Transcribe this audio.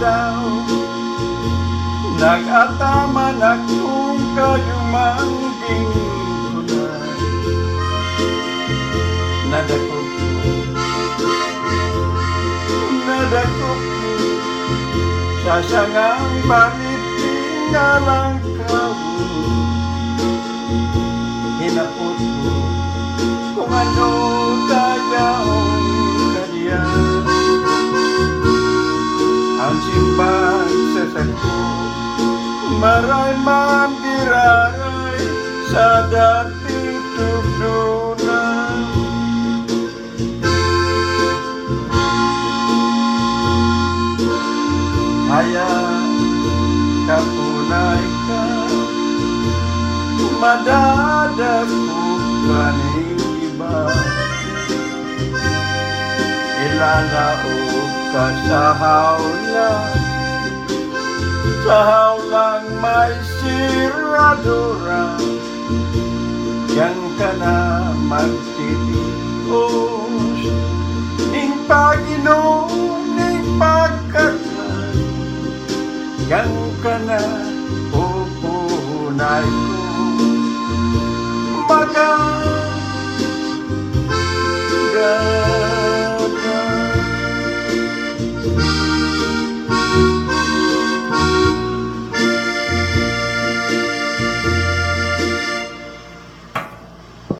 daw nag-ataman akong kayumangging kulay. Nadakop sa sangang baliting alang kawo. Hinapot ko kung ano tayaong kadiyan. Ang simbang sa sako maray man diraray sa dating tugnunan. Kaya kapunay ka madadakop ka ng iba. Ilalaog ka sa hawlang may siradura. Yang ka na magtitios ning Panginoon ning pagkatlan. Yang ka na upunay